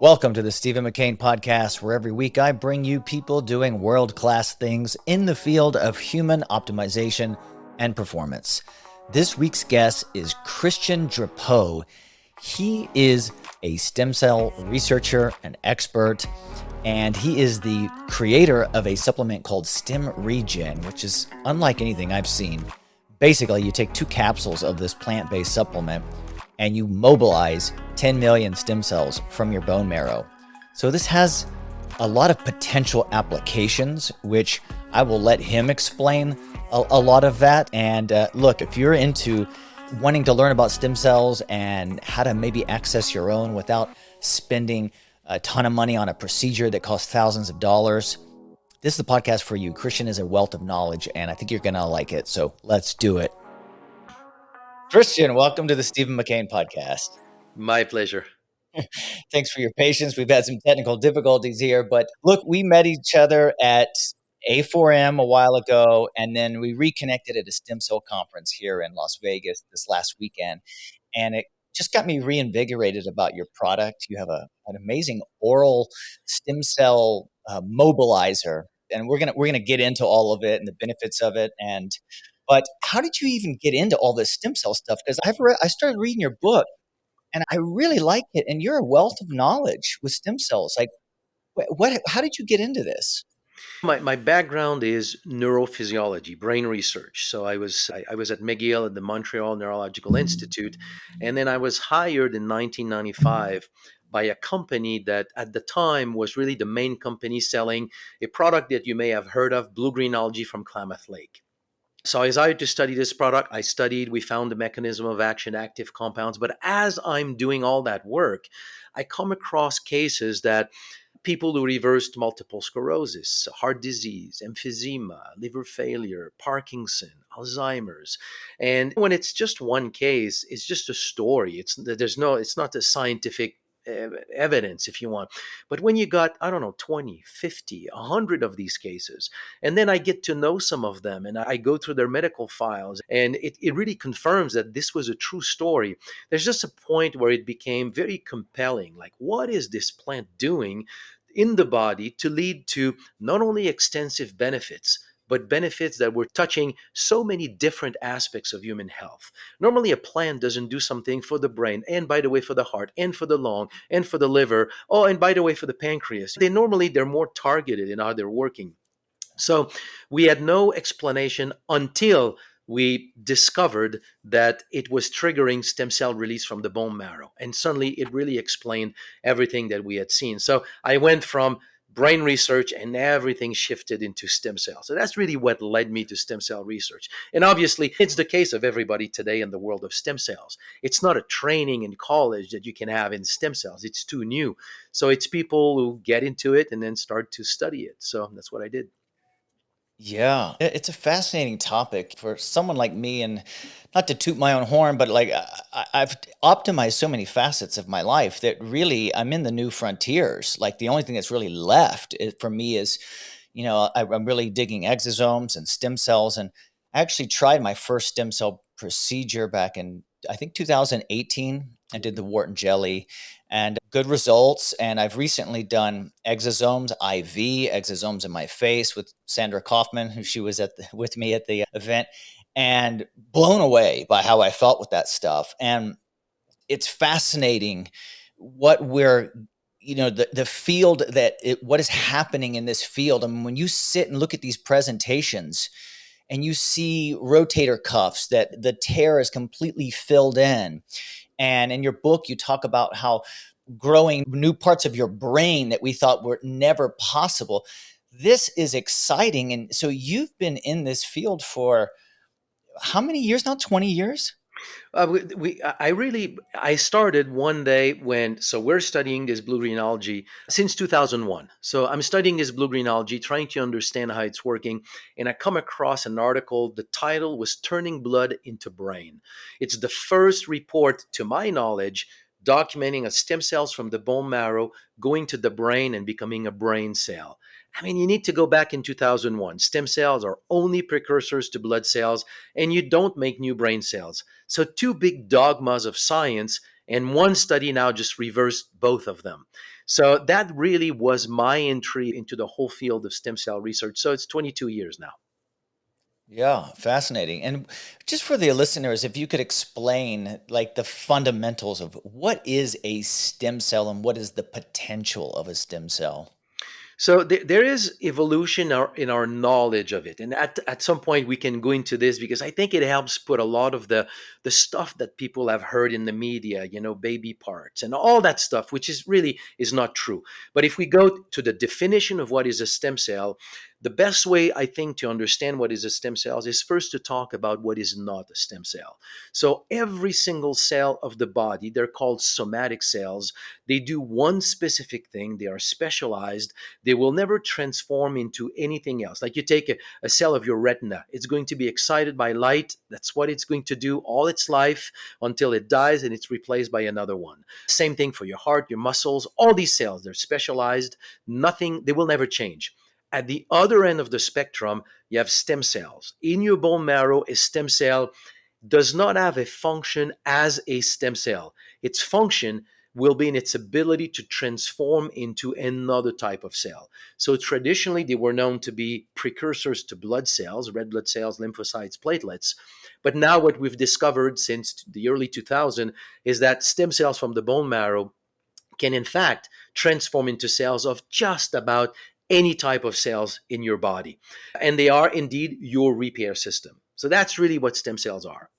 Welcome to the Stephen McCain podcast, where every week I bring you people doing world-class things in the field of human optimization and performance. This week's guest is Christian Drapeau. He is a stem cell researcher, an expert, and he is the creator of a supplement called Stemregen, which is unlike anything I've seen. Basically, you take 2 capsules of this plant-based supplement and you mobilize 10 million stem cells from your bone marrow. So this has a lot of potential applications, which I will let him explain a lot of that. And look, if you're into wanting to learn about stem cells and how to maybe access your own without spending a ton of money on a procedure that costs thousands of dollars, this is the podcast for you. Christian is a wealth of knowledge, and I think you're going to like it. So let's do it. Christian, welcome to the Stephen McCain podcast. My pleasure. Thanks for your patience. We've had some technical difficulties here, but look, we met each other at A4M a while ago, and then we reconnected at a stem cell conference here in Las Vegas this last weekend. And it just got me reinvigorated about your product. You have an amazing oral stem cell mobilizer, and we're gonna get into all of it and the benefits of it. But how did you even get into all this stem cell stuff? Because I started reading your book and I really like it. And you're a wealth of knowledge with stem cells. Like, how did you get into this? My background is neurophysiology, brain research. So I was at McGill at the Montreal Neurological Institute, and then I was hired in 1995 by a company that at the time was really the main company selling a product that you may have heard of, blue green algae from Klamath Lake. So I decided to study this product. I studied, we found the mechanism of action, active compounds. But as I'm doing all that work, I come across cases that people who reversed multiple sclerosis, heart disease, emphysema, liver failure, Parkinson, Alzheimer's. And when it's just one case, it's just a story. It's not a scientific evidence, if you want. But when you got, I don't know, 20, 50, 100 of these cases, and then I get to know some of them and I go through their medical files, and it really confirms that this was a true story. There's just a point where it became very compelling. Like, what is this plant doing in the body to lead to not only extensive benefits, but benefits that were touching so many different aspects of human health? Normally, a plant doesn't do something for the brain, and by the way, for the heart, and for the lung, and for the liver. Oh, and by the way, for the pancreas. They're more targeted in how they're working. So we had no explanation until we discovered that it was triggering stem cell release from the bone marrow. And suddenly it really explained everything that we had seen. So I went from brain research and everything shifted into stem cells. So that's really what led me to stem cell research. And obviously, it's the case of everybody today in the world of stem cells. It's not a training in college that you can have in stem cells, it's too new. So it's people who get into it and then start to study it. So that's what I did. Yeah, it's a fascinating topic for someone like me, and not to toot my own horn, but like I've optimized so many facets of my life that really I'm in the new frontiers. Like the only thing that's really left for me is, I'm really digging exosomes and stem cells, and I actually tried my first stem cell procedure back in I think 2018. I did the wart and jelly, and good results. And I've recently done exosomes, IV exosomes in my face with Sandra Kaufman, who she was with me at the event, and blown away by how I felt with that stuff. And it's fascinating what we're the field what is happening in this field. I mean, when you sit and look at these presentations and you see rotator cuffs that the tear is completely filled in, and in your book, you talk about how growing new parts of your brain that we thought were never possible. This is exciting. And so you've been in this field for how many years now? 20 years? I started one day when, so we're studying this blue green algae since 2001. So I'm studying this blue green algae, trying to understand how it's working. And I come across an article. The title was Turning Blood into Brain. It's the first report, to my knowledge, documenting a stem cells from the bone marrow going to the brain and becoming a brain cell. I mean, you need to go back in 2001. Stem cells are only precursors to blood cells, and you don't make new brain cells. So, two big dogmas of science And one study now just reversed both of them. So that really was my entry into the whole field of stem cell research. So it's 22 years now. Yeah, fascinating. And just for the listeners, if you could explain like the fundamentals of what is a stem cell and what is the potential of a stem cell? So there is evolution in our knowledge of it, and at some point we can go into this because I think it helps put a lot of the stuff that people have heard in the media, baby parts and all that stuff, which is really is not true. But if we go to the definition of what is a stem cell, the best way I think to understand what is a stem cell is first to talk about what is not a stem cell. So every single cell of the body, they're called somatic cells. They do one specific thing. They are specialized. They will never transform into anything else. Like you take a cell of your retina, it's going to be excited by light. That's what it's going to do all its life until it dies and it's replaced by another one. Same thing for your heart, your muscles, all these cells, they're specialized. Nothing, they will never change. At the other end of the spectrum, you have stem cells. In your bone marrow, a stem cell does not have a function as a stem cell. Its function will be in its ability to transform into another type of cell. So traditionally, they were known to be precursors to blood cells, red blood cells, lymphocytes, platelets. But now what we've discovered since the early 2000 is that stem cells from the bone marrow can in fact transform into cells of just about any type of cells in your body. And they are indeed your repair system. So that's really what stem cells are.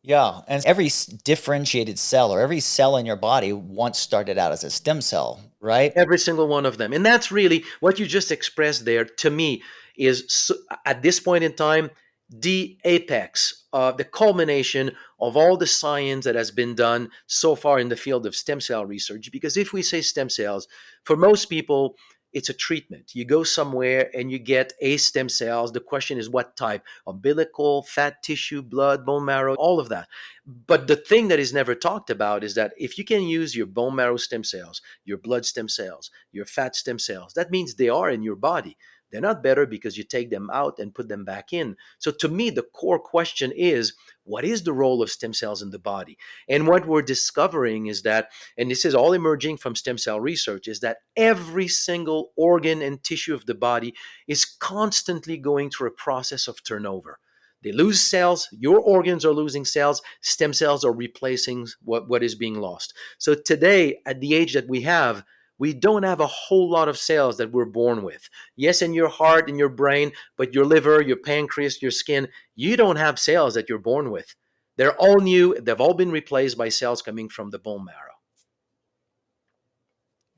Yeah, and every differentiated cell or every cell in your body once started out as a stem cell, right? Every single one of them. And that's really what you just expressed there to me is at this point in time, the apex of the culmination of all the science that has been done so far in the field of stem cell research. Because if we say stem cells, for most people, it's a treatment. You go somewhere and you get a stem cells. The question is what type? Umbilical, fat tissue, blood, bone marrow, all of that. But the thing that is never talked about is that if you can use your bone marrow stem cells, your blood stem cells, your fat stem cells, that means they are in your body. They're not better because you take them out and put them back in. So to me, the core question is, what is the role of stem cells in the body? And what we're discovering is that, and this is all emerging from stem cell research, is that every single organ and tissue of the body is constantly going through a process of turnover. They lose cells, your organs are losing cells, stem cells are replacing what is being lost. So today, at the age that we don't have a whole lot of cells that we're born with. Yes, in your heart, in your brain, but your liver, your pancreas, your skin, you don't have cells that you're born with. They're all new, they've all been replaced by cells coming from the bone marrow.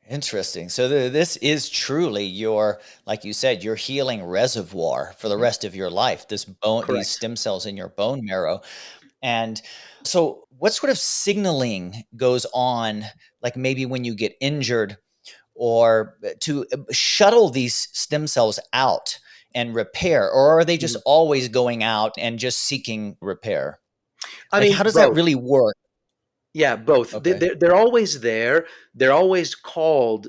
Interesting. So this is truly your, like you said, your healing reservoir for the Mhm. rest of your life. This bone, these Correct. stem cells in your bone marrow. And so, what sort of signaling goes on, like maybe when you get injured, or to shuttle these stem cells out and repair, or are they just Mhm. always going out and just seeking repair? I Like, how mean, does that both. really work? Yeah, both. Okay. They're always there. They're always called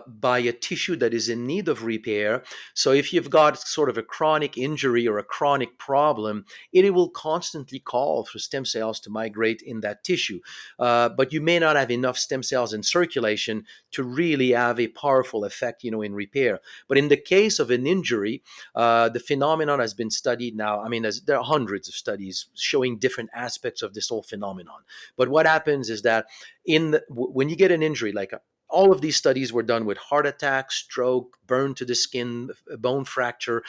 by a tissue that is in need of repair. So if you've got sort of a chronic injury or a chronic problem, it will constantly call for stem cells to migrate in that tissue. But you may not have enough stem cells in circulation to really have a powerful effect, in repair. But in the case of an injury, the phenomenon has been studied now. I mean, there are hundreds of studies showing different aspects of this whole phenomenon. But what happens is that when you get an injury, like all of these studies were done with heart attack, stroke, burn to the skin, bone fracture.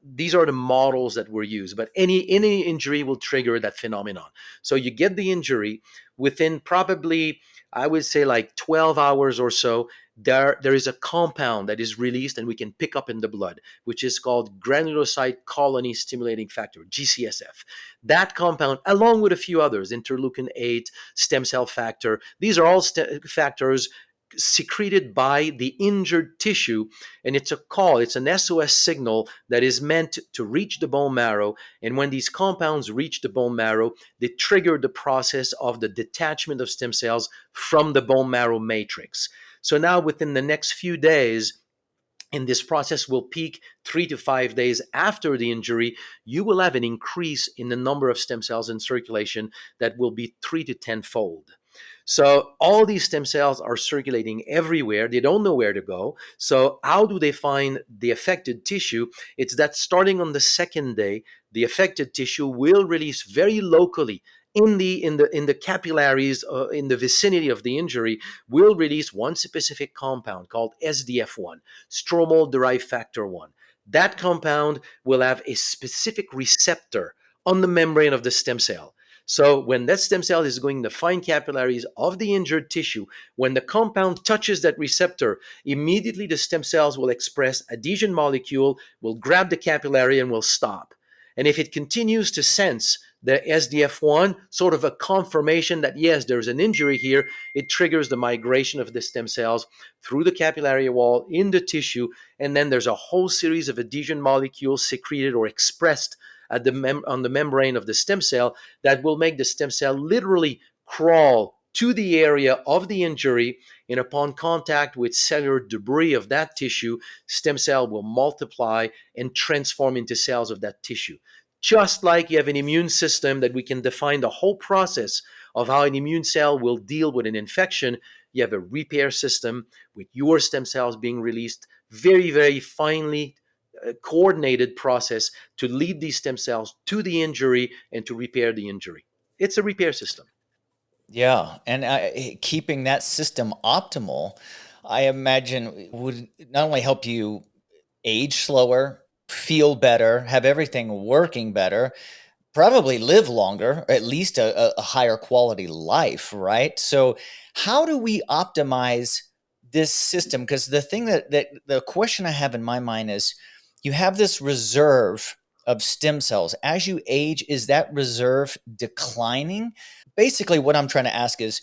These are the models that were used. But any injury will trigger that phenomenon. So you get the injury within probably, I would say, like 12 hours or so. There is a compound that is released and we can pick up in the blood, which is called granulocyte colony stimulating factor, GCSF. That compound, along with a few others, interleukin 8, stem cell factor, these are all factors secreted by the injured tissue. And it's an SOS signal that is meant to reach the bone marrow. And when these compounds reach the bone marrow, they trigger the process of the detachment of stem cells from the bone marrow matrix. So now within the next few days, and this process will peak 3 to 5 days after the injury, you will have an increase in the number of stem cells in circulation that will be 3 to 10 fold. So all these stem cells are circulating everywhere. They don't know where to go. So how do they find the affected tissue? It's that starting on the second day, the affected tissue will release very locally in the capillaries in the vicinity of the injury, will release one specific compound called SDF1, stromal derived factor 1. That compound will have a specific receptor on the membrane of the stem cell. So when that stem cell is going to find capillaries of the injured tissue, when the compound touches that receptor, immediately the stem cells will express adhesion molecule, will grab the capillary and will stop. And if it continues to sense the SDF1, sort of a confirmation that yes, there's an injury here, it triggers the migration of the stem cells through the capillary wall in the tissue, and then there's a whole series of adhesion molecules secreted or expressed on the membrane of the stem cell that will make the stem cell literally crawl to the area of the injury, and upon contact with cellular debris of that tissue, stem cell will multiply and transform into cells of that tissue. Just like you have an immune system that we can define the whole process of how an immune cell will deal with an infection, you have a repair system with your stem cells being released, very, very finely coordinated process to lead these stem cells to the injury and to repair the injury. It's a repair system. Yeah, and keeping that system optimal, I imagine would not only help you age slower, feel better, have everything working better, probably live longer, or at least a higher quality life, right? So, how do we optimize this system? Because the thing that the question I have in my mind is, you have this reserve of stem cells. As you age, is that reserve declining? Basically, what I'm trying to ask is,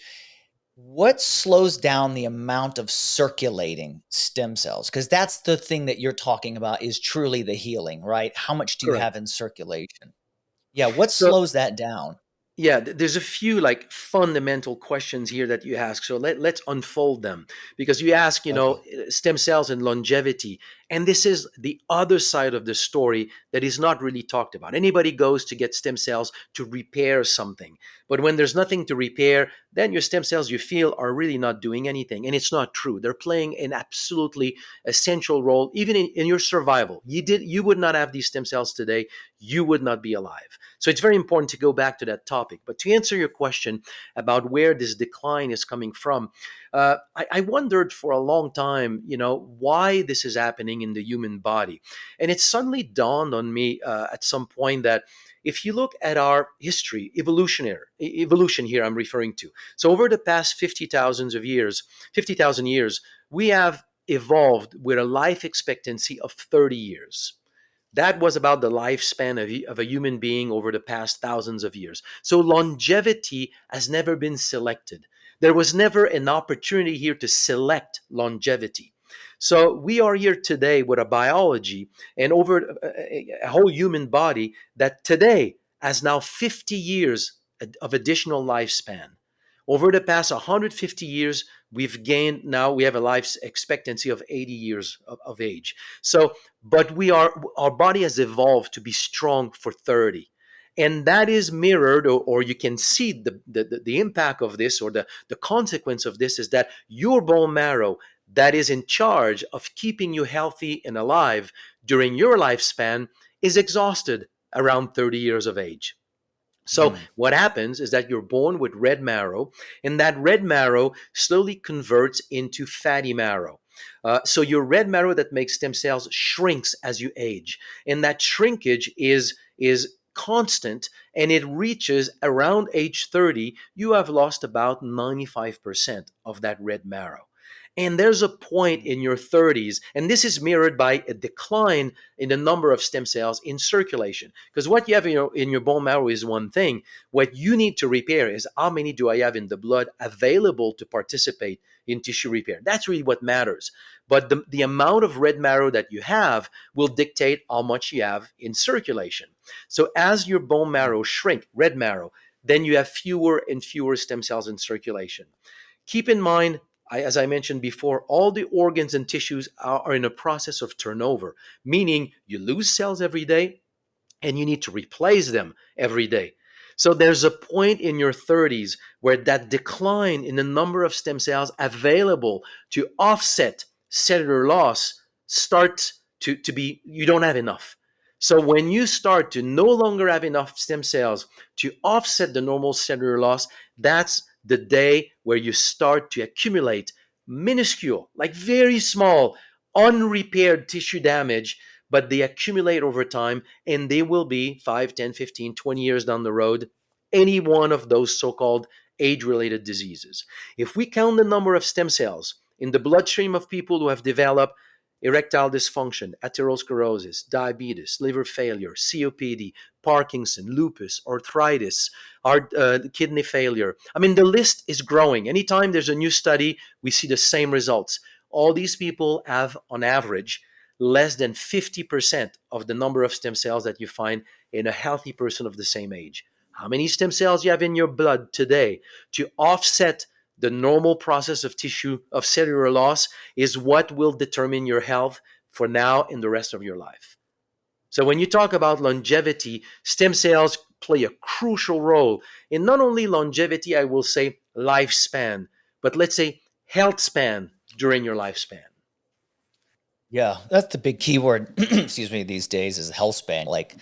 what slows down the amount of circulating stem cells? Because that's the thing that you're talking about is truly the healing, right? How much do you Correct. have in circulation? Yeah, what So slows that down? yeah, there's a few like fundamental questions here that you ask. So let's unfold them, because you ask, Okay. stem cells and longevity. And this is the other side of the story that is not really talked about. Anybody goes to get stem cells to repair something. But when there's nothing to repair, then your stem cells, you feel, are really not doing anything. And it's not true. They're playing an absolutely essential role, even in your survival. You would not have these stem cells today, you would not be alive. So it's very important to go back to that topic. But to answer your question about where this decline is coming from, I wondered for a long time, why this is happening in the human body. And it suddenly dawned on me at some point that if you look at our history, evolution here I'm referring to. So over the past 50,000 years, we have evolved with a life expectancy of 30 years. That was about the lifespan of a human being over the past thousands of years. So longevity has never been selected. There was never an opportunity here to select longevity. So we are here today with a biology and over a whole human body that today has now 50 years of additional lifespan. Over the past 150 years, we have a life expectancy of 80 years of age. So but our body has evolved to be strong for 30, and that is mirrored, or you can see the impact of this, or the consequence of this is that your bone marrow that is in charge of keeping you healthy and alive during your lifespan is exhausted around 30 years of age. So Mm, what happens is that you're born with red marrow, and that red marrow slowly converts into fatty marrow. So your red marrow that makes stem cells shrinks as you age, and that shrinkage is constant, and it reaches around age 30. You have lost about 95% of that red marrow. And there's a point mm, in your 30s, and this is mirrored by a decline in the number of stem cells in circulation. Because what you have in your bone marrow is one thing. What you need to repair is how many do I have in the blood available to participate in tissue repair. That's really what matters. But the amount of red marrow that you have will dictate how much you have in circulation. So as your bone mm. marrow shrink, red marrow, then you have fewer and fewer stem cells in circulation. Keep in mind, as I mentioned before, all the organs and tissues are in a process of turnover, meaning you lose cells every day and you need to replace them every day. So there's a point in your 30s where that decline in the number of stem cells available to offset cellular loss starts to be, you don't have enough. So when you start to no longer have enough stem cells to offset the normal cellular loss, that's the day where you start to accumulate minuscule, like very small, unrepaired tissue damage, but they accumulate over time, and they will be 5, 10, 15, 20 years down the road, any one of those so-called age-related diseases. If we count the number of stem cells in the bloodstream of people who have developed erectile dysfunction, atherosclerosis, diabetes, liver failure, COPD, Parkinson, lupus, arthritis, kidney failure. I mean, the list is growing. Anytime there's a new study, we see the same results. All these people have, on average, less than 50% of the number of stem cells that you find in a healthy person of the same age. How many stem cells you have in your blood today to offset the normal process of tissue of cellular loss is what will determine your health for now and the rest of your life. So when you talk about longevity, stem cells play a crucial role in not only longevity, I will say lifespan, but let's say health span during your lifespan. Yeah, that's the big keyword, excuse me, these days is health span. Like,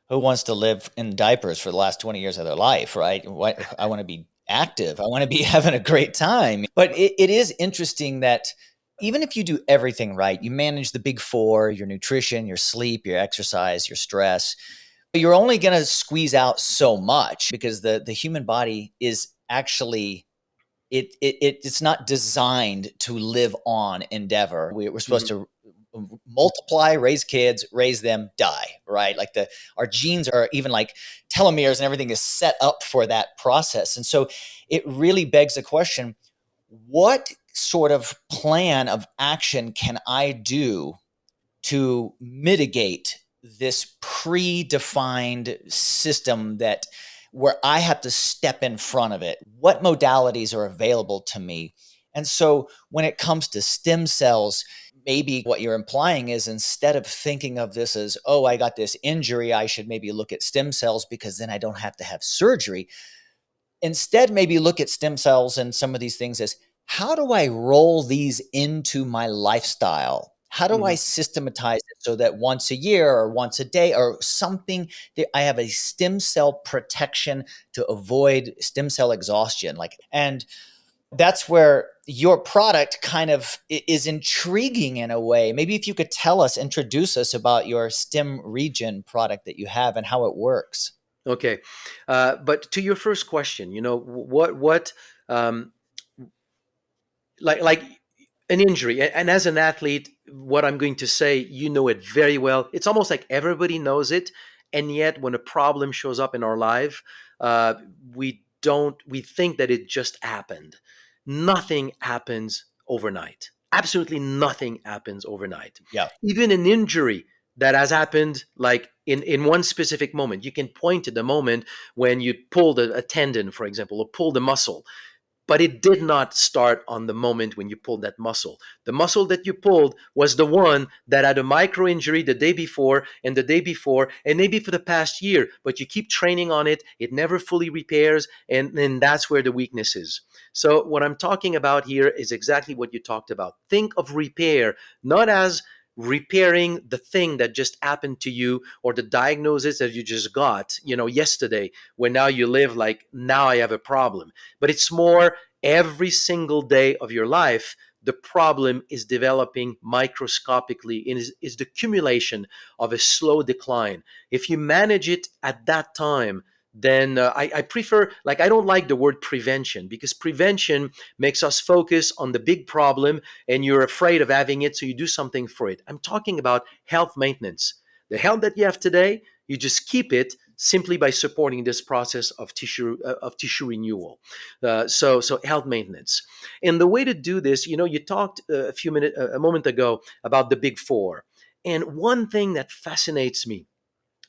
who wants to live in diapers for the last 20 years of their life, right? What I want to be active. I want to be having a great time. But it is interesting that even if you do everything right, you manage the big four, your nutrition, your sleep, your exercise, your stress, you're only going to squeeze out so much because the human body is actually it's not designed to live on endeavor. We're supposed Mhm. to multiply, raise kids, raise them, die, right? Like our genes are even like telomeres and everything is set up for that process. And so it really begs the question, what sort of plan of action can I do to mitigate this predefined system that where I have to step in front of it? What modalities are available to me? And so when it comes to stem cells, maybe what you're implying is instead of thinking of this as, oh, I got this injury, I should maybe look at stem cells because then I don't have to have surgery. Instead, maybe look at stem cells and some of these things as, how do I roll these into my lifestyle? How do I Mhm. systematize it so that once a year or once a day or something that I have a stem cell protection to avoid stem cell exhaustion? And that's where your product kind of is intriguing in a way. Maybe if you could introduce us about your stem region product that you have and how it works. Okay, but to your first question, um, like an injury, and as an athlete, what I'm going to say, you know it very well. It's almost like everybody knows it, and yet when a problem shows up in our life, uh, we think that it just happened. Nothing happens overnight. Absolutely nothing happens overnight. Yeah. Even an injury that has happened like in one specific moment, you can point to the moment when you pulled a tendon, for example, or pulled a muscle, but it did not start on the moment when you pulled that muscle. The muscle that you pulled was the one that had a micro injury the day before and the day before, and maybe for the past year, but you keep training on it, it never fully repairs, and that's where the weakness is. So, what I'm talking about here is exactly what you talked about. Think of repair not as repairing the thing that just happened to you or the diagnosis that you just got, yesterday, when now you live like, now I have a problem, but it's more every single day of your life. The problem is developing microscopically and is the accumulation of a slow decline. If you manage it at that time, then I prefer, like, I don't like the word prevention because prevention makes us focus on the big problem and you're afraid of having it, so you do something for it. I'm talking about health maintenance. The health that you have today, you just keep it simply by supporting this process of tissue renewal. So health maintenance, and the way to do this, you talked a moment ago about the big four, and one thing that fascinates me,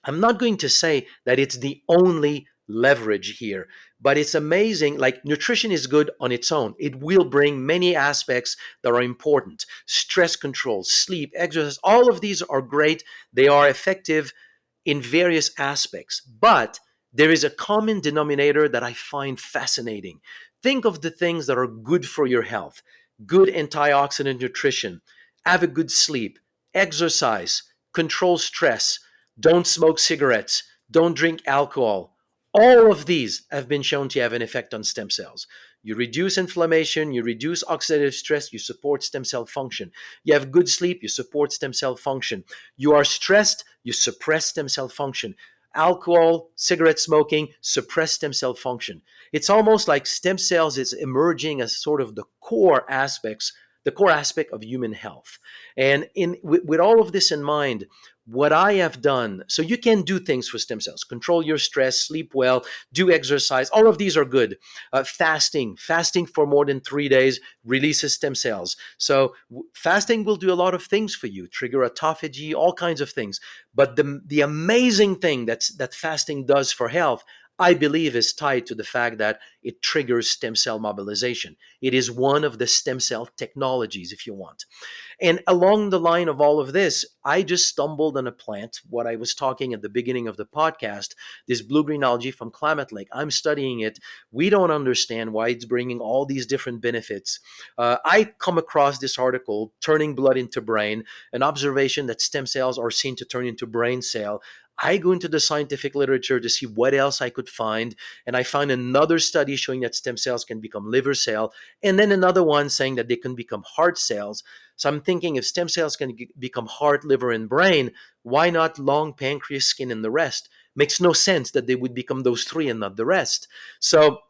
I'm not going to say that it's the only leverage here. But it's amazing. Like, nutrition is good on its own. It will bring many aspects that are important: stress control, sleep, exercise. All of these are great. They are effective in various aspects. But there is a common denominator that I find fascinating. Think of the things that are good for your health: good antioxidant nutrition, have a good sleep, exercise, control stress, don't smoke cigarettes, don't drink alcohol. All of these have been shown to have an effect on stem cells. You reduce inflammation, you reduce oxidative stress, you support stem cell function. You have good sleep, you support stem cell function. You are stressed, you suppress stem cell function. Alcohol, cigarette smoking suppress stem cell function. It's almost like stem cells is emerging as sort of the core aspect of human health. And with all of this in mind, what I have done, so you can do things for stem cells: control your stress, sleep well, do exercise. All of these are good. Fasting for more than 3 days releases stem cells. So fasting will do a lot of things for you, trigger autophagy, all kinds of things. But the amazing thing that fasting does for health, I believe, is tied to the fact that it triggers stem cell mobilization. It is one of the stem cell technologies, if you want. And along the line of all of this, I just stumbled on a plant, what I was talking at the beginning of the podcast, this blue green algae from Klamath Lake. I'm studying it. We don't understand why it's bringing all these different benefits. I come across this article, Turning Blood into Brain, an observation that stem cells are seen to turn into brain cell. I go into the scientific literature to see what else I could find, and I find another study showing that stem cells can become liver cell, and then another one saying that they can become heart cells. So I'm thinking, if stem cells can become heart, liver, and brain, why not lung, pancreas, skin, and the rest? Makes no sense that they would become those three and not the rest. So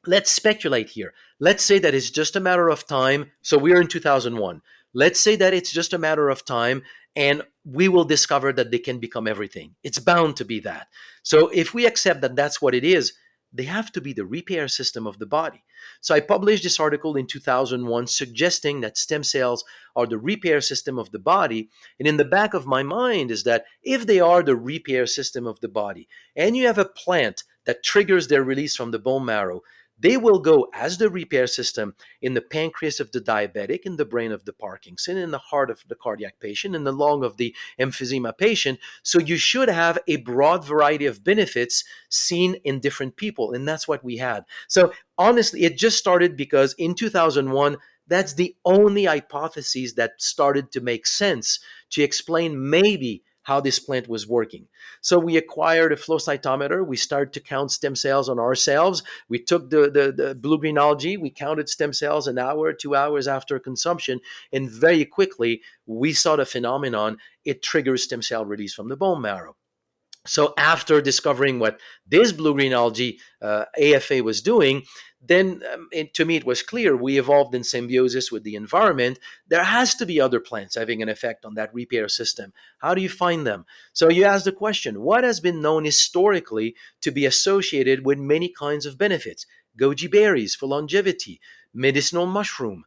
let's speculate here. Let's say that it's just a matter of time. So we're in 2001. Let's say that it's just a matter of time and we will discover that they can become everything. It's bound to be that. So if we accept that that's what it is, they have to be the repair system of the body. So I published this article in 2001 suggesting that stem cells are the repair system of the body. And in the back of my mind is that if they are the repair system of the body and you have a plant that triggers their release from the bone marrow, they will go as the repair system in the pancreas of the diabetic, in the brain of the Parkinson, in the heart of the cardiac patient, in the lung of the emphysema patient. So you should have a broad variety of benefits seen in different people. And that's what we had. So honestly, it just started because in 2001, that's the only hypothesis that started to make sense to explain maybe how this plant was working. So we acquired a flow cytometer. We started to count stem cells on ourselves. We took the blue green algae. We counted stem cells an hour, 2 hours after consumption. And very quickly, we saw the phenomenon. It triggers stem cell release from the bone marrow. So after discovering what this blue-green algae AFA was doing, then to me it was clear we evolved in symbiosis with the environment. There has to be other plants having an effect on that repair system. How do you find them? So you ask the question, what has been known historically to be associated with many kinds of benefits? Goji berries for longevity, medicinal mushroom,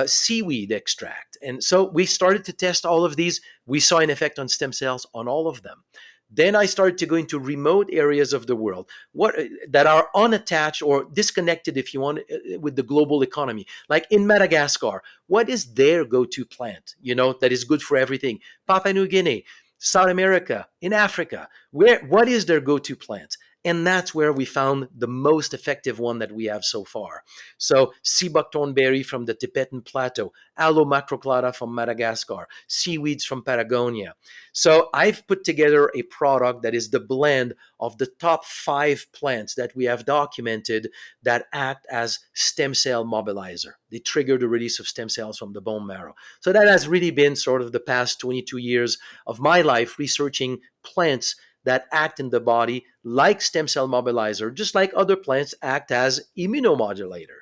seaweed extract. And so we started to test all of these. We saw an effect on stem cells on all of them. Then I started to go into remote areas of the world, what that are unattached or disconnected, if you want, with the global economy. Like in Madagascar, what is their go-to plant? That is good for everything. Papua New Guinea, South America, in Africa, what is their go-to plant? And that's where we found the most effective one that we have so far. So, sea buckthorn berry from the Tibetan Plateau, aloe macroclada from Madagascar, seaweeds from Patagonia. So I've put together a product that is the blend of the top 5 plants that we have documented that act as stem cell mobilizer. They trigger the release of stem cells from the bone marrow. So that has really been sort of the past 22 years of my life researching plants that act in the body like stem cell mobilizer, just like other plants act as immunomodulator.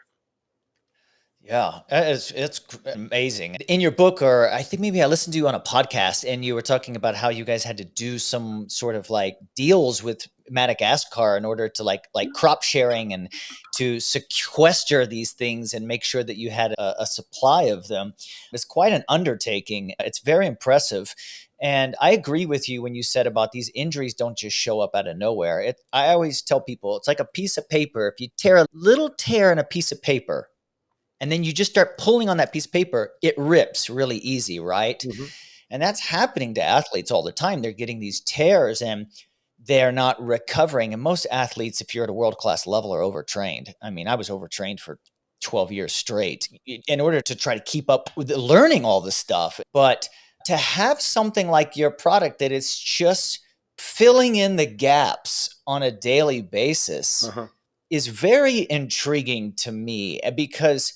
Yeah, it's amazing. In your book, or I think maybe I listened to you on a podcast, and you were talking about how you guys had to do some sort of like deals with Madagascar in order to like crop sharing and to sequester these things and make sure that you had a supply of them. It's quite an undertaking. It's very impressive. And I agree with you when you said about these injuries don't just show up out of nowhere. I always tell people it's like a piece of paper. If you tear a little tear in a piece of paper, and then you just start pulling on that piece of paper, it rips really easy, right? Hmm. And that's happening to athletes all the time. They're getting these tears and they're not recovering. And most athletes, if you're at a world class level, are overtrained. I mean, I was overtrained for 12 years straight in order to try to keep up with learning all this stuff. But to have something like your product that is just filling in the gaps on a daily basis Uh-huh. is very intriguing to me because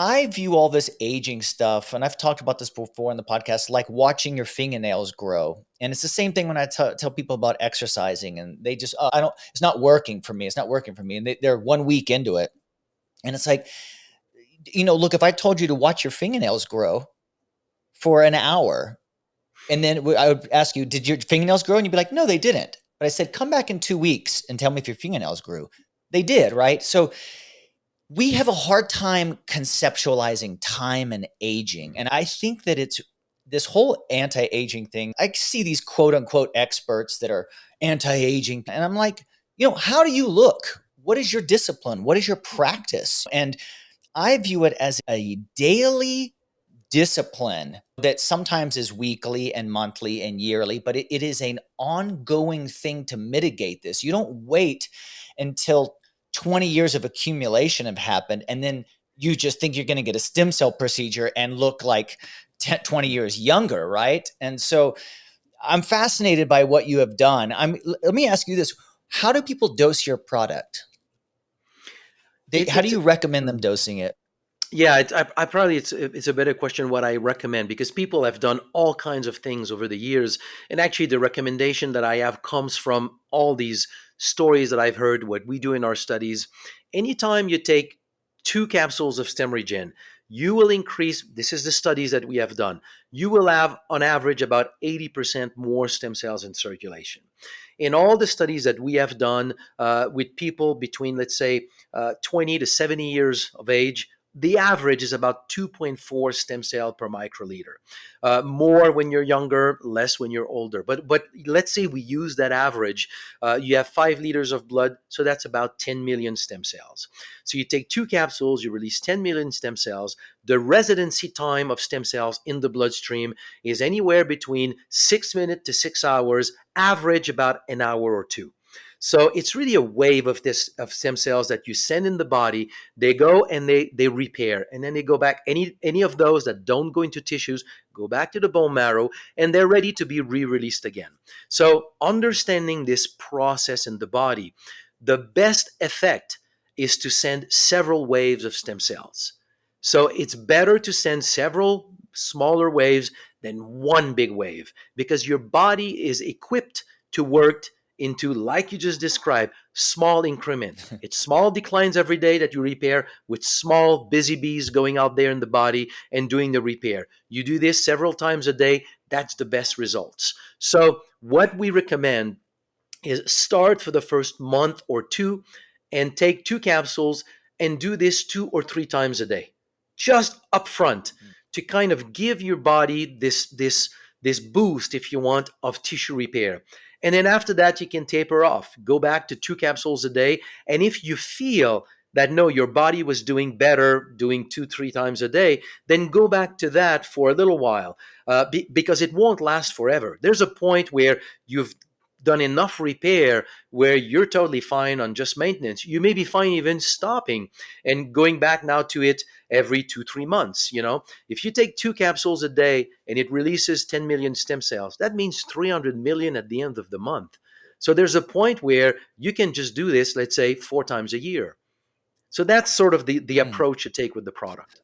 I view all this aging stuff, and I've talked about this before in the podcast, like watching your fingernails grow. And it's the same thing when I tell people about exercising, and they just, oh, I don't, it's not working for me. It's not working for me. And they're 1 week into it. And it's like, look, if I told you to watch your fingernails grow for an hour, and then I would ask you, did your fingernails grow? And you'd be like, no, they didn't. But I said, come back in 2 weeks and tell me if your fingernails grew. They did, right? So we have a hard time conceptualizing time and aging. And I think that it's this whole anti aging thing. I see these quote unquote experts that are anti aging. And I'm like, how do you look? What is your discipline? What is your practice? And I view it as a daily discipline that sometimes is weekly and monthly and yearly, but it is an ongoing thing to mitigate this. You don't wait until 20 years of accumulation have happened and then you just think you're going to get a stem cell procedure and look like 10, 20 years younger, right? And so I'm fascinated by what you have done. Let me ask you this. How do people dose your product? It, How do it's you recommend them mm. dosing it? Yeah, I probably it's a better question what I recommend because people have done all kinds of things over the years, and actually the recommendation that I have comes from all these stories that I've heard, what we do in our studies. Anytime you take 2 capsules of Stemregen, you will increase. This is the studies that we have done. You will have on average about 80% more stem cells in circulation. In all the studies that we have done with people between, let's say, 20 to 70 years of age, the average is about 2.4 stem cell per microliter. More when you're younger, less when you're older. But let's say we use that average. You have 5 liters of blood, so that's about 10 million stem cells. So you take 2 capsules, you release 10 million stem cells. The residency time of stem cells in the bloodstream is anywhere between 6 minutes to 6 hours, average about an hour or two. So it's really a wave of stem cells that you send in the body. They go and they repair, and then they go back. Any of those that don't go into tissues go back to the bone marrow, and they're ready to be re-released again. So understanding this process in the body, the best effect is to send several waves of stem cells. So it's better to send several smaller waves than one big wave because your body is equipped to work into, like you just described, small increment. It's small declines every day that you repair with small busy bees going out there in the body and doing the repair. You do this several times a day, that's the best results. So what we recommend is start for the first month or two and take 2 capsules and do this 2 or 3 times a day, just upfront to kind of give your body this boost, if you want, of tissue repair. And then after that, you can taper off, go back to 2 capsules a day. And if you feel that no, your body was doing better doing 2, 3 times a day, then go back to that for a little while because it won't last forever. There's a point where you've done enough repair where you're totally fine on just maintenance. You may be fine even stopping and going back now to it every 2, 3 months. If you take 2 capsules a day and it releases 10 million stem cells, that means 300 million at the end of the month. So there's a point where you can just do this, let's say, 4 times a year. So that's sort of the Mm. approach you take with the product.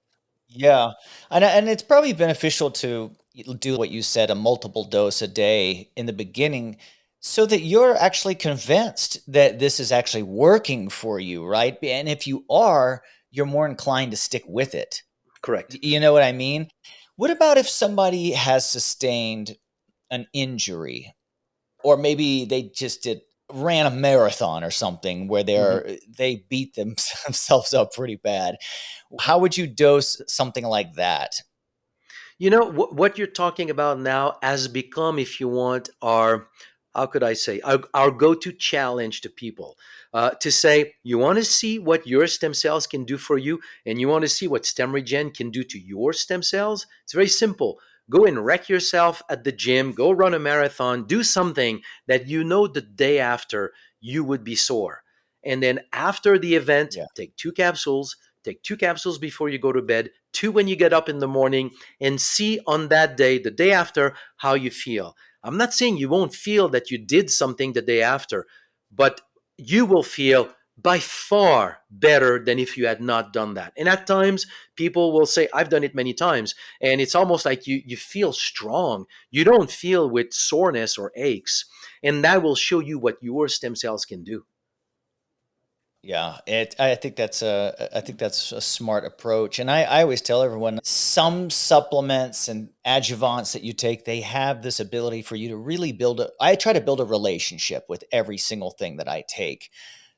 Yeah, and it's probably beneficial to do what you said, a multiple dose a day in the beginning, so that you're actually convinced that this is actually working for you, right? And if you are, you're more inclined to stick with it. Correct. You know what I mean? What about if somebody has sustained an injury, or maybe they just did ran a marathon or something where Mhm. they beat themselves up pretty bad? How would you dose something like that? You know what you're talking about now has become, if you want, our, how could I say, our go-to challenge to people, to say you want to see what your stem cells can do for you, and you want to see what Stemregen can do to your stem cells. It's very simple. Go and wreck yourself at the gym. Go run a marathon. Do something that you know the day after you would be sore, and then after the event, Yeah. take two capsules. Take two capsules before you go to bed, two when you get up in the morning, and see on that day, the day after, how you feel. I'm not saying you won't feel that you did something the day after, but you will feel by far better than if you had not done that. And at times, people will say, I've done it many times, and it's almost like you feel strong. You don't feel with soreness or aches, and that will show you what your stem cells can do. Yeah, I think that's a smart approach, and I always tell everyone some supplements and adjuvants that you take, they have this ability for you to really build a. I try to build a relationship with every single thing that I take.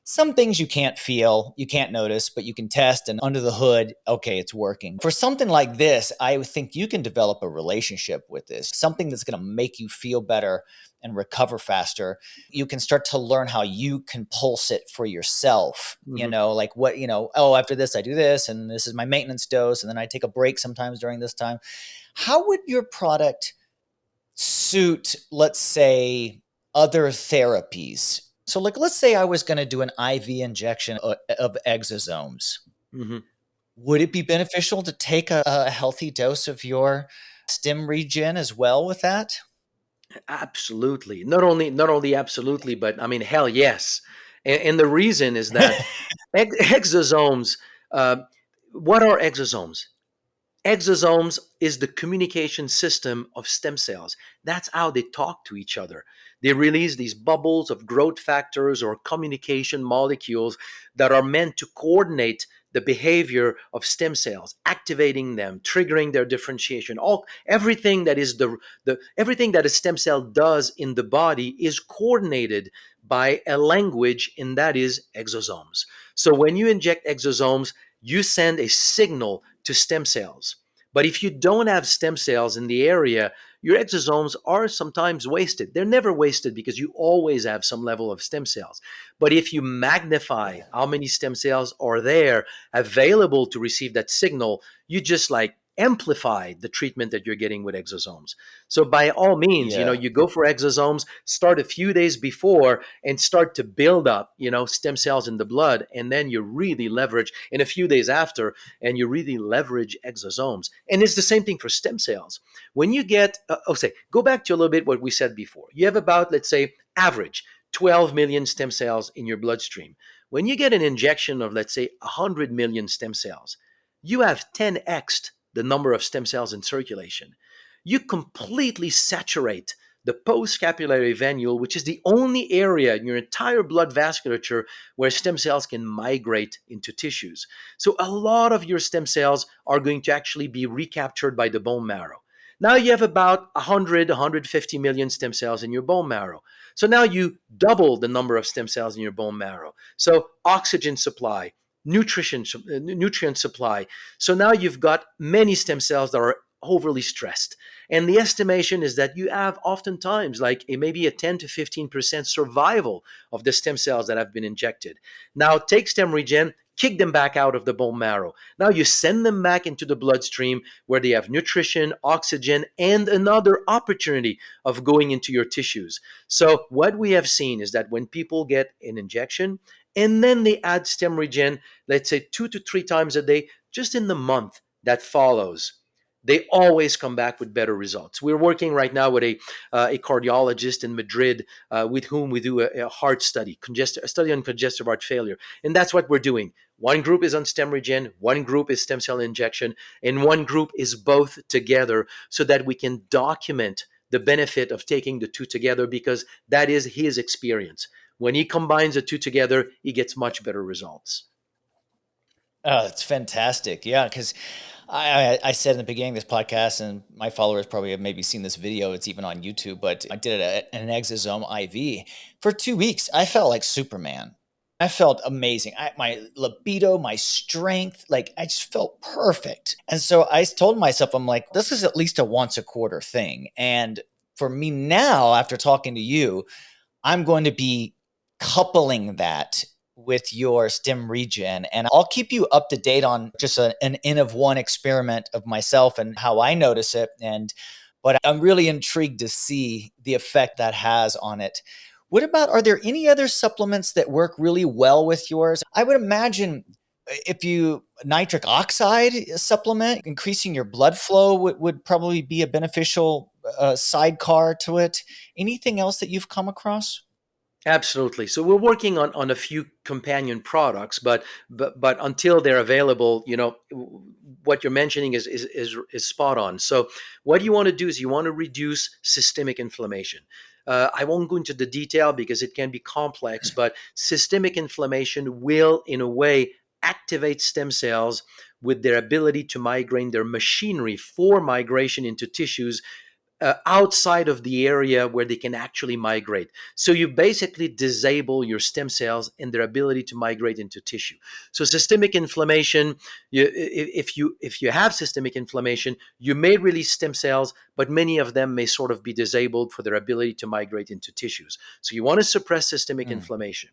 Some things you can't feel, you can't notice, but you can test and under the hood, okay, it's working. For something like this, I think you can develop a relationship with this, something that's going to make you feel better and recover faster. You can start to learn how you can pulse it for yourself. Mhm. Like what, oh, after this, I do this, and this is my maintenance dose, and then I take a break sometimes during this time. How would your product suit, let's say, other therapies? So, like, let's say I was going to do an IV injection of exosomes. Mhm. Would it be beneficial to take a healthy dose of your stem regen as well with that? Absolutely. Not only absolutely, but I mean, hell yes. And the reason is that exosomes. Uh, what are exosomes? Exosomes is the communication system of stem cells. That's how they talk to each other. They release these bubbles of growth factors or communication molecules that are meant to coordinate the behavior of stem cells, activating them, triggering their differentiation. All everything that is the everything that a stem cell does in the body is coordinated by a language, and that is exosomes. So when you inject exosomes, you send a signal to stem cells. But if you don't have stem cells in the area, your exosomes are sometimes wasted. They're never wasted because you always have some level of stem cells. But if you magnify how many stem cells are there available to receive that signal, you just like amplify the treatment that you're getting with exosomes. So by all means, Yeah. you go for exosomes, start a few days before and start to build up, stem cells in the blood, and then you really leverage in a few days after, and you really leverage exosomes. And it's the same thing for stem cells. When you get, say, go back to a little bit what we said before. You have about, let's say, average 12 million stem cells in your bloodstream. When you get an injection of, let's say, 100 million stem cells, you have 10x the number of stem cells in circulation. You completely saturate the postcapillary venule, which is the only area in your entire blood vasculature where stem cells can migrate into tissues. So a lot of your stem cells are going to actually be recaptured by the bone marrow. Now you have about 100, 150 million stem cells in your bone marrow. So now you double the number of stem cells in your bone marrow. So oxygen supply, nutrient supply. So now you've got many stem cells that are overly stressed. And the estimation is that you have oftentimes like maybe a 10 to 15% survival of the stem cells that have been injected. Now take stem regen, kick them back out of the bone marrow. Now you send them back into the bloodstream where they have nutrition, oxygen, and another opportunity of going into your tissues. So what we have seen is that when people get an injection and then they add stem regen, let's say 2 to 3 times a day, just in the month that follows, they always come back with better results. We're working right now with a cardiologist in Madrid with whom we do a heart study, a study on congestive heart failure. And that's what we're doing. One group is on stem regen, one group is stem cell injection, and one group is both together so that we can document the benefit of taking the two together because that is his experience. When he combines the two together, he gets much better results. Oh, it's fantastic. Yeah, because I said in the beginning of this podcast, and my followers probably have maybe seen this video. It's even on YouTube, but I did it at an exosome IV for 2 weeks. I felt like Superman. I felt amazing. My libido, my strength, like I just felt perfect. And so I told myself, I'm like, this is at least a once a quarter thing. And for me now, after talking to you, I'm going to be coupling that with your stem regen. And I'll keep you up to date on just an N of one experiment of myself and how I notice it. But I'm really intrigued to see the effect that has on it. What about, are there any other supplements that work really well with yours? I would imagine if you nitric oxide supplement, increasing your blood flow would probably be a beneficial sidecar to it. Anything else that you've come across? Absolutely. So we're working on a few companion products, but until they're available, what you're mentioning is spot on. So what you want to do is you want to reduce systemic inflammation. I won't go into the detail because it can be complex, but systemic inflammation will, in a way, activate stem cells with their ability to migrate their machinery for migration into tissues outside of the area where they can actually migrate. So you basically disable your stem cells and their ability to migrate into tissue. So systemic inflammation, if you have systemic inflammation, you may release stem cells, but many of them may sort of be disabled for their ability to migrate into tissues. So you want to suppress systemic Mm. inflammation.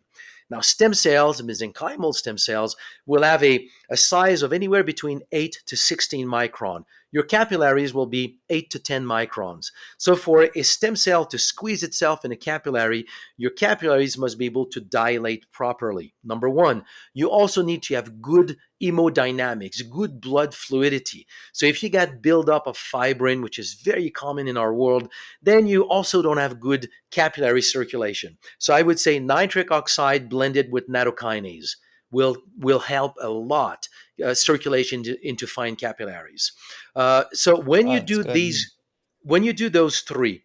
Now, stem cells, mesenchymal stem cells, will have a size of anywhere between 8 to 16 micron. Your capillaries will be 8 to 10 microns. So for a stem cell to squeeze itself in a capillary, your capillaries must be able to dilate properly. Number one, you also need to have good hemodynamics, good blood fluidity. So if you got buildup of fibrin, which is very common in our world, then you also don't have good capillary circulation. So I would say nitric oxide blended with nattokinase will help a lot circulation into fine capillaries. So when Oh, you that's do good. these, when you do those three,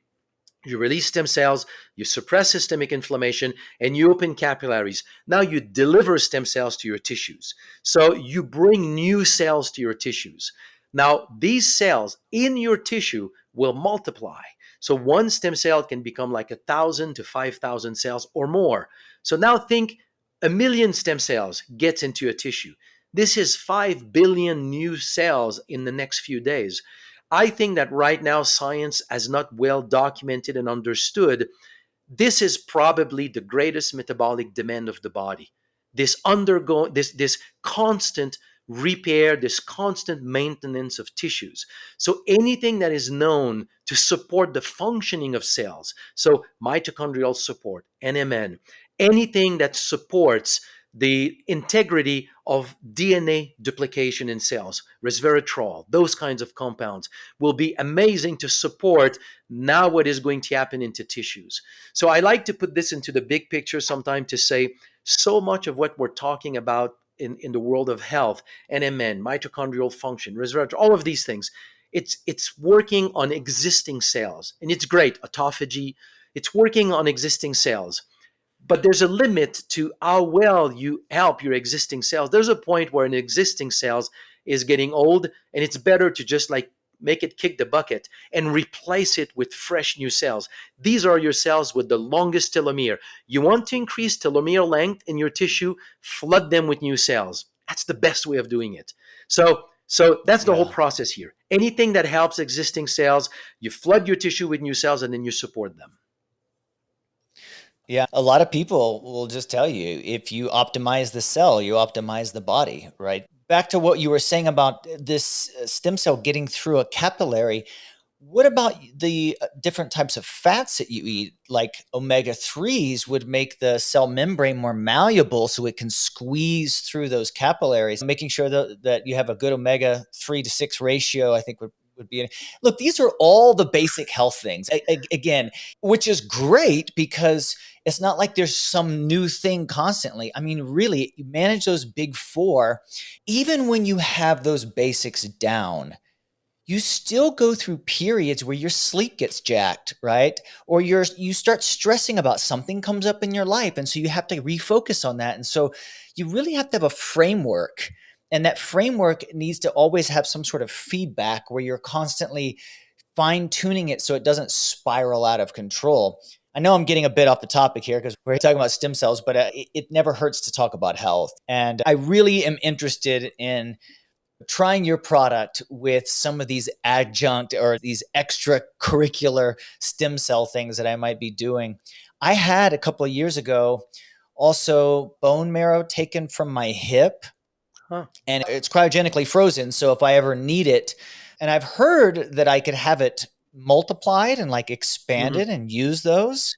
you release stem cells, you suppress systemic inflammation, and you open capillaries. Now you deliver stem cells to your tissues. So you bring new cells to your tissues. Now, these cells in your tissue will multiply. So one stem cell can become like 1,000 to 5,000 cells or more. So now think 1 million stem cells gets into a tissue. This is 5 billion new cells in the next few days. I think that right now science has not well documented and understood this is probably the greatest metabolic demand of the body. This constant repair, this constant maintenance of tissues. So anything that is known to support the functioning of cells, so mitochondrial support, NMN, anything that supports the integrity of DNA duplication in cells, resveratrol, those kinds of compounds will be amazing to support now what is going to happen into tissues. So I like to put this into the big picture sometime to say so much of what we're talking about in the world of health, NMN, mitochondrial function, resveratrol, all of these things, it's working on existing cells. And it's great, autophagy, it's working on existing cells. But there's a limit to how well you help your existing cells. There's a point where an existing cells is getting old, and it's better to just like make it kick the bucket and replace it with fresh new cells. These are your cells with the longest telomere. You want to increase telomere length in your tissue, flood them with new cells. That's the best way of doing it. So that's the whole Yeah. process here. Anything that helps existing cells, you flood your tissue with new cells and then you support them. Yeah. A lot of people will just tell you if you optimize the cell, you optimize the body, right? Back to what you were saying about this stem cell getting through a capillary. What about the different types of fats that you eat? Like omega 3s would make the cell membrane more malleable so it can squeeze through those capillaries. Making sure that you have a good omega 3 to 6 ratio, I think would be. Look, these are all the basic health things. Again, which is great because it's not like there's some new thing constantly. I mean, really, you manage those big four, even when you have those basics down, you still go through periods where your sleep gets jacked, right? Or you start stressing about something comes up in your life, and so you have to refocus on that. And so you really have to have a framework. And that framework needs to always have some sort of feedback where you're constantly fine tuning it so it doesn't spiral out of control. I know I'm getting a bit off the topic here because we're talking about stem cells, but it never hurts to talk about health. And I really am interested in trying your product with some of these adjunct or these extracurricular stem cell things that I might be doing. I had a couple of years ago also bone marrow taken from my hip, Huh. and it's cryogenically frozen. So if I ever need it, and I've heard that I could have it multiplied and like Hmm. expanded and use those.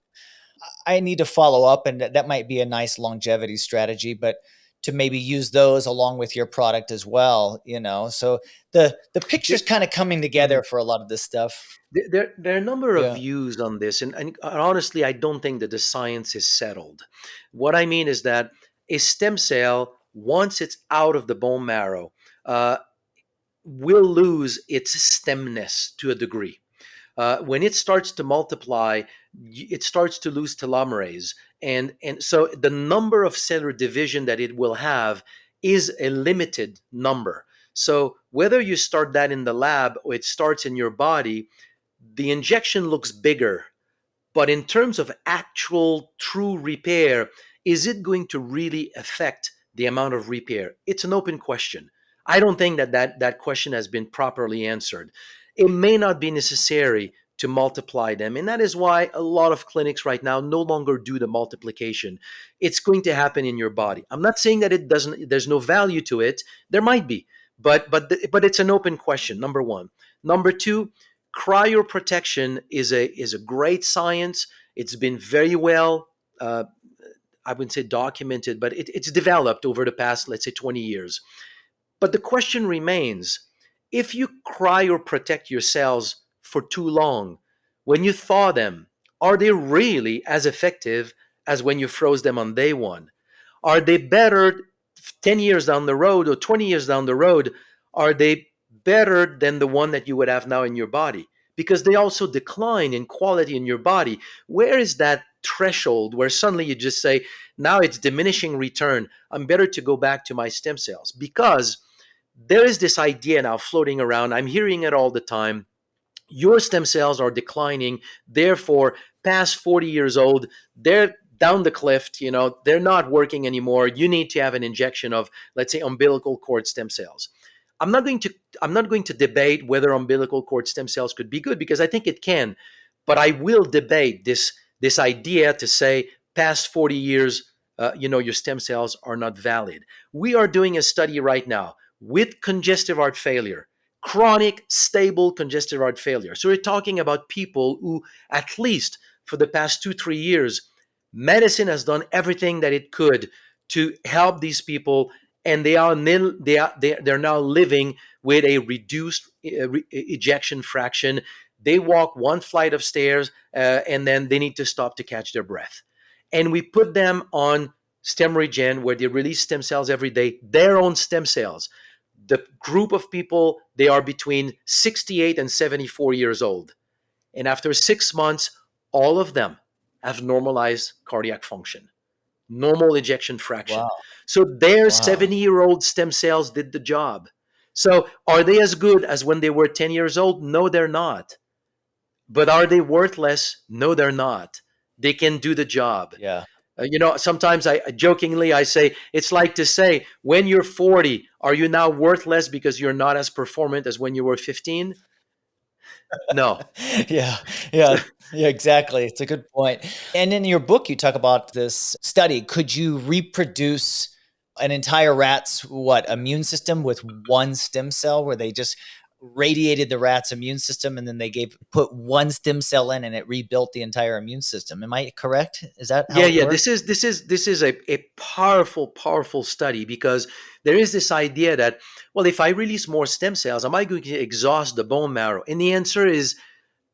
I need to follow up, and that might be a nice longevity strategy, but to maybe use those along with your product as well, you know. So the picture's kind of coming together Mhm. for a lot of this stuff. There are a number of Yeah. views on this, and honestly, I don't think that the science is settled. What I mean is that a stem cell, once it's out of the bone marrow, uh, will lose its stemness to a degree. When it starts to multiply, it starts to lose telomerase, and so the number of cellular division that it will have is a limited number. So whether you start that in the lab or it starts in your body, the injection looks bigger, but in terms of actual true repair, is it going to really affect the amount of repair? It's an open question. I don't think that question has been properly answered. It may not be necessary to multiply them, and that is why a lot of clinics right now no longer do the multiplication. It's going to happen in your body. I'm not saying that it doesn't. There's no value to it. There might be, but it's an open question. Number one. Number two, cryoprotection is a great science. It's been very well, uh, I wouldn't say documented, but it's developed over the past, let's say, 20 years. But the question remains: if you cryoprotect your cells for too long, when you thaw them, are they really as effective as when you froze them on day one? Are they better 10 years down the road or 20 years down the road? Are they better than the one that you would have now in your body? Because they also decline in quality in your body. Where is that threshold where suddenly you just say, now it's diminishing return? I'm better to go back to my stem cells. Because there is this idea now floating around. I'm hearing it all the time. Your stem cells are declining, therefore past 40 years old, they're down the cliff, they're not working anymore. You need to have an injection of, let's say, umbilical cord stem cells. I'm not going to debate whether umbilical cord stem cells could be good, because I think it can, but I will debate this idea to say past 40 years, your stem cells are not valid. We are doing a study right now with congestive heart failure, chronic, stable congestive heart failure. So we're talking about people who, at least for the past 2, 3 years, medicine has done everything that it could to help these people, and they're now living with a reduced ejection fraction. They walk one flight of stairs, and then they need to stop to catch their breath. And we put them on Stemregen, where they release stem cells every day, their own stem cells. The group of people, they are between 68 and 74 years old. And after 6 months, all of them have normalized cardiac function, normal ejection fraction. Wow. So their Wow. 70-year-old stem cells did the job. So are they as good as when they were 10 years old? No, they're not. But are they worthless? No, they're not. They can do the job. Yeah. Sometimes I jokingly I say it's like to say, when you're 40, are you now worthless because you're not as performant as when you were 15? No. Yeah. Yeah. Yeah, exactly. It's a good point. And in your book, you talk about this study. Could you reproduce an entire rat's immune system with one stem cell, where they just radiated the rat's immune system and then they put one stem cell in and it rebuilt the entire immune system? Am I correct? Is that Yeah, how it yeah. worked? This is a powerful, powerful study, because there is this idea that, well, if I release more stem cells, am I going to exhaust the bone marrow? And the answer is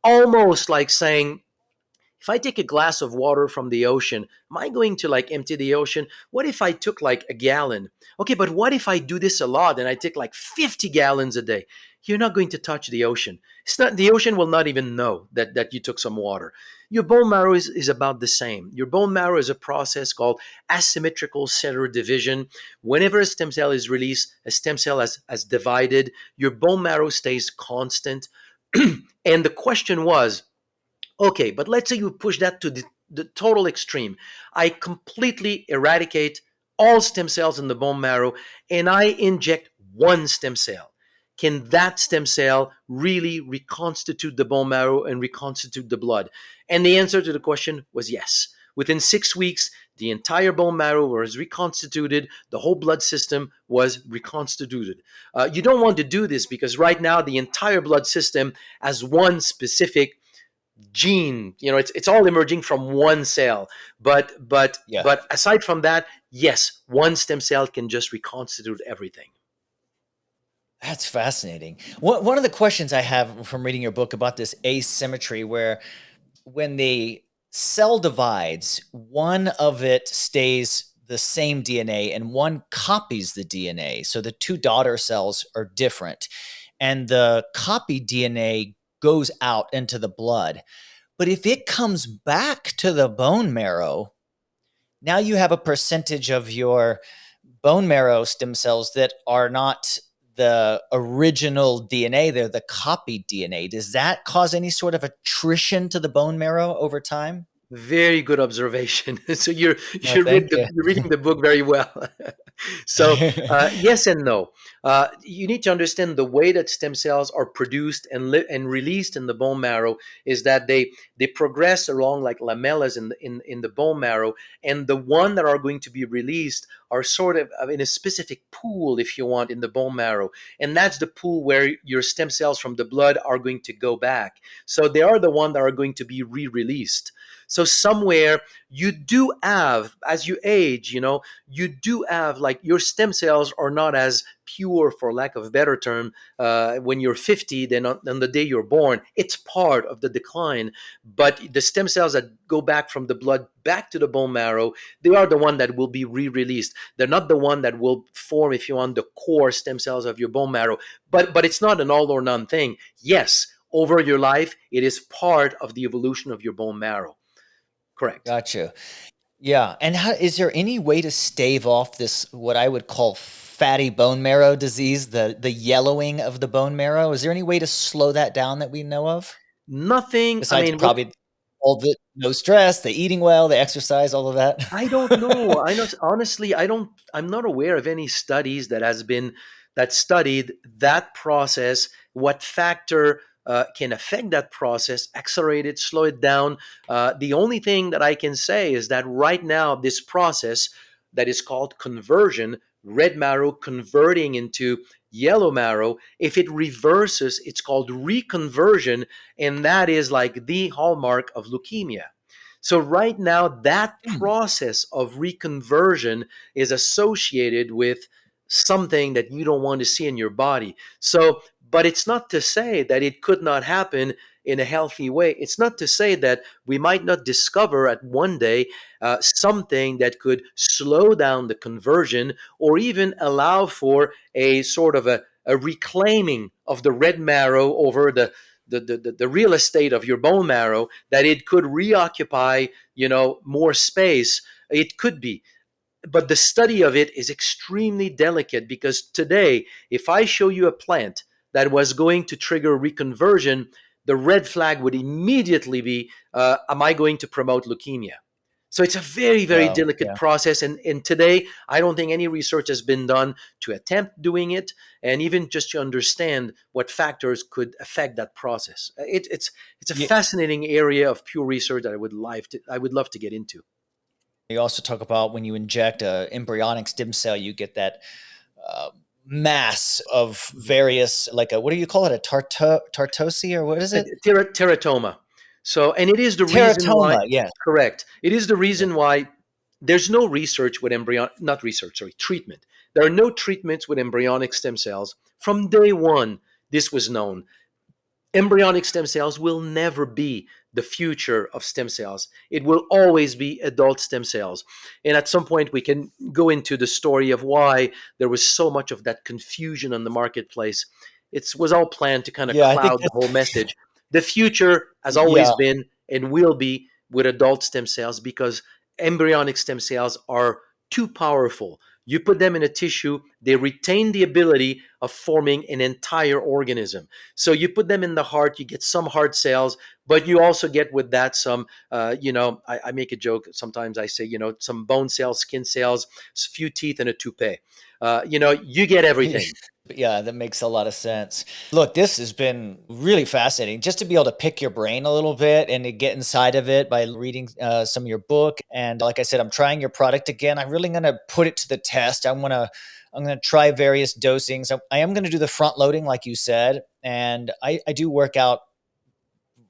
almost like saying, if I take a glass of water from the ocean, am I going to like empty the ocean? What if I took like a gallon? Okay, but what if I do this a lot and I take like 50 gallons a day? You're not going to touch the ocean. It's not, the ocean will not even know that you took some water. Your bone marrow is about the same. Your bone marrow is a process called asymmetrical cellular division. Whenever a stem cell is released, a stem cell has divided, your bone marrow stays constant. And the question was, okay, but let's say you push that to the total extreme. I completely eradicate all stem cells in the bone marrow and I inject one stem cell. Can that stem cell really reconstitute the bone marrow and reconstitute the blood? And the answer to the question was yes. Within 6 weeks, the entire bone marrow was reconstituted, the whole blood system was reconstituted. You don't want to do this because right now the entire blood system has one specific gene. It's all emerging from one cell, Yeah. but aside from that, yes, one stem cell can just reconstitute everything. That's fascinating. One of the questions I have from reading your book about this asymmetry, where when the cell divides, one of it stays the same DNA and one copies the DNA. So the two daughter cells are different, and the copied DNA goes out into the blood. But if it comes back to the bone marrow, now you have a percentage of your bone marrow stem cells that are not the original DNA, they're the copied DNA. Does that cause any sort of attrition to the bone marrow over time? Very good observation. So you're Oh, you're, thank read the, you. you're reading the book very well. So yes and no. You need to understand the way that stem cells are produced and released in the bone marrow is that they progress along like lamellas in the bone marrow, and the one that are going to be released are sort of in a specific pool, if you want, in the bone marrow, and that's the pool where your stem cells from the blood are going to go back. So they are the one that are going to be re-released. So somewhere you do have, as you age, you do have like your stem cells are not as pure, for lack of a better term, when you're 50 than on the day you're born. It's part of the decline. But the stem cells that go back from the blood back to the bone marrow, they are the one that will be re-released. They're not the one that will form, if you want, the core stem cells of your bone marrow. But it's not an all or none thing. Yes, over your life, it is part of the evolution of your bone marrow. Correct. Gotcha. Yeah, and how is there any way to stave off this, what I would call fatty bone marrow disease, the yellowing of the bone marrow? Is there any way to slow that down that we know of? Nothing. I Besides mean, what probably all the no stress, the eating well, the exercise, all of I don't know. that? I know honestly, I don't. I'm not aware of any studies that studied that process. What factor can affect that process, accelerate it, slow it down? The only thing that I can say is that right now, this process that is called conversion, red marrow converting into yellow marrow, if it reverses, it's called reconversion, and that is like the hallmark of leukemia. So right now, that Hmm, process of reconversion is associated with something that you don't want to see in your body. So, but it's not to say that it could not happen in a healthy way. It's not to say that we might not discover at one day something that could slow down the conversion or even allow for a sort of a reclaiming of the red marrow over the real estate of your bone marrow, that it could reoccupy more space. It could be, but the study of it is extremely delicate because today, if I show you a plant that was going to trigger reconversion, the red flag would immediately be, am I going to promote leukemia? So it's a very, very wow, delicate yeah. process. And today, I don't think any research has been done to attempt doing it and even just to understand what factors could affect that process. It's a You fascinating area of pure research that I would love to get into. you also talk about when you inject a embryonic stem cell, you get that, uh, mass of various, like a, what do you call it? A tartosi, or what is it? Teratoma. So, and it is the reason why, Teratoma, yes. correct. It is the Yeah. reason why there's no research with not research, sorry, treatment. There are no treatments with embryonic stem cells. From day one, this was known. Embryonic stem cells will never be the future of stem cells. It will always be adult stem cells. And at some point, we can go into the story of why there was so much of that confusion on the marketplace. It was all planned to kind of Yeah, I think cloud the whole that's message. The future has yeah. always been and will be with adult stem cells, because embryonic stem cells are too powerful. You put them in a tissue, they retain the ability of forming an entire organism. So you put them in the heart, you get some heart cells, but you also get with that some, I make a joke sometimes. I say, some bone cells, skin cells, a few teeth, and a toupee. You get everything. Yeah, that makes a lot of sense. Look, this has been really fascinating just to be able to pick your brain a little bit and to get inside of it by reading some of your book. And like I said, I'm trying your product again. I'm really going to put it to the test. I'm going to try various dosings. I am going to do the front loading, like you said. And I do work out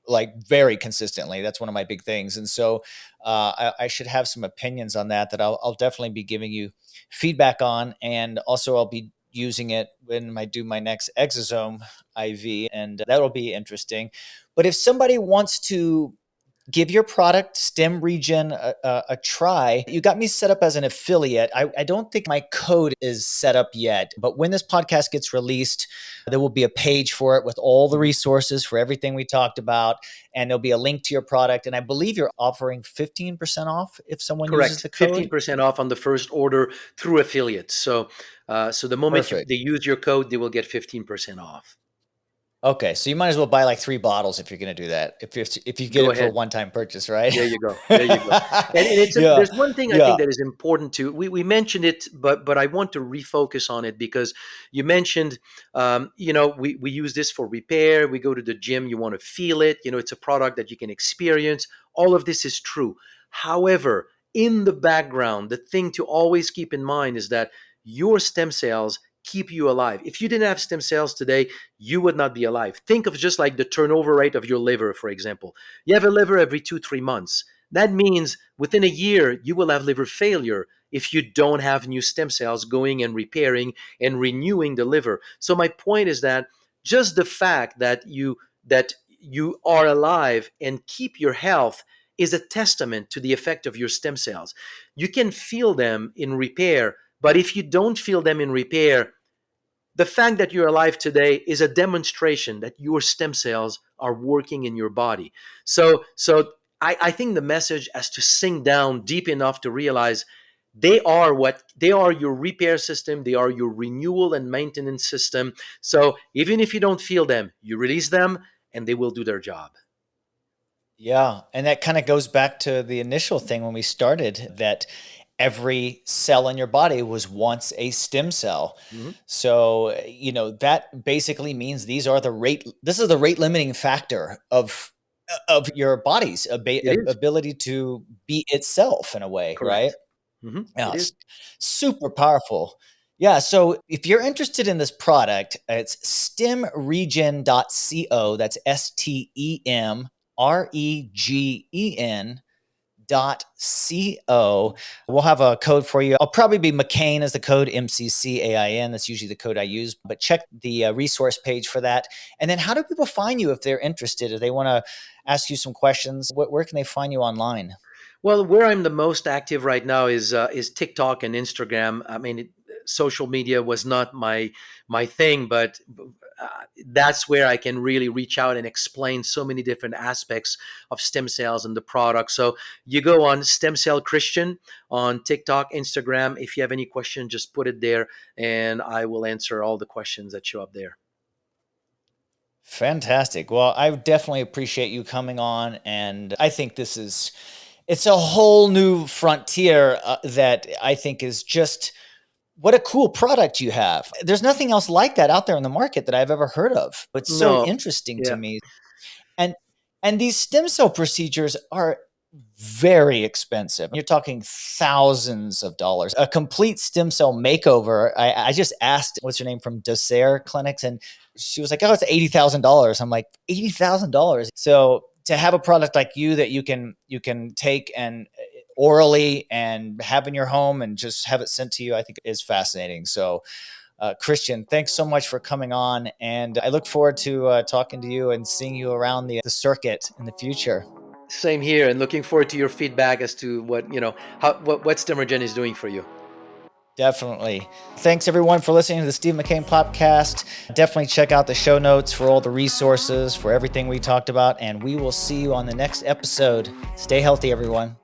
like very consistently. That's one of my big things. And so I should have some opinions on that I'll definitely be giving you feedback on. And also I'll be using it when I do my next exosome IV, and that'll be interesting. But if somebody wants to give your product Stemregen a try. You got me set up as an affiliate. I don't think my code is set up yet, but when this podcast gets released, there will be a page for it with all the resources for everything we talked about, and there'll be a link to your product. And I believe you're offering 15% off if someone uses Correct. the code. 15% off on the first order through affiliates. So the moment Perfect. they use your code, they will get 15% off. Okay, so you might as well buy like 3 bottles if you're going to do that. If you get Go it for a ahead. one-time purchase, right? There you go. There you go. And Yeah. there's one thing I Yeah. think that is important to, we mentioned it, but I want to refocus on it, because you mentioned, we use this for repair. We go to the gym, you want to feel it. It's a product that you can experience. All of this is true. However, in the background, the thing to always keep in mind is that your stem cells keep you alive. If you didn't have stem cells today, you would not be alive. Think of just like the turnover rate of your liver, for example. You have a liver every 2, 3 months. That means within a year, you will have liver failure if you don't have new stem cells going and repairing and renewing the liver. So my point is that just the fact that you are alive and keep your health is a testament to the effect of your stem cells. You can feel them in repair, but if you don't feel them in repair, the fact that you're alive today is a demonstration that your stem cells are working in your body. So I think the message has to sink down deep enough to realize they are your repair system, they are your renewal and maintenance system. So even if you don't feel them, you release them and they will do their job. Yeah, and that kind of goes back to the initial thing when we started, that every cell in your body was once a stem cell. Mhm. So, that basically means this is the rate limiting factor of your body's It is ability to be itself in a way, right? correct. Yeah, It is. it's super powerful. Yeah, so if you're interested in this product, it's stemregen.co. That's STEMREGEN.co. We'll have a code for you. I'll probably be McCain as the code, MCCAIN. That's usually the code I use, but check the resource page for that. And then how do people find you if they're interested, if they want to ask you some questions? Where can they find you online? Well, where I'm the most active right now is TikTok and Instagram. I mean, social media was not my thing, but that's where I can really reach out and explain so many different aspects of stem cells and the product. So you go on Stem Cell Christian on TikTok, Instagram. If you have any question, just put it there, and I will answer all the questions that show up there. Fantastic. Well, I definitely appreciate you coming on, and I think it's a whole new frontier that I think is just what a cool product you have. There's nothing else like that out there in the market that I've ever heard of. It's so No, interesting to yeah, me. And and these stem cell procedures are very expensive. You're talking thousands of dollars. A complete stem cell makeover. I just asked, what's her name from Docere Clinics, and she was like, "Oh, it's $80,000." I'm like, $80,000. So to have a product like you that you can take and orally and have in your home and just have it sent to you, I think is fascinating. So Christian, thanks so much for coming on. And I look forward to talking to you and seeing you around the circuit in the future. same here, and looking forward to your feedback as to what Stemmergen is doing for you. Definitely. Thanks everyone for listening to the Stephen McCain podcast. Definitely check out the show notes for all the resources, for everything we talked about, and we will see you on the next episode. Stay healthy, everyone.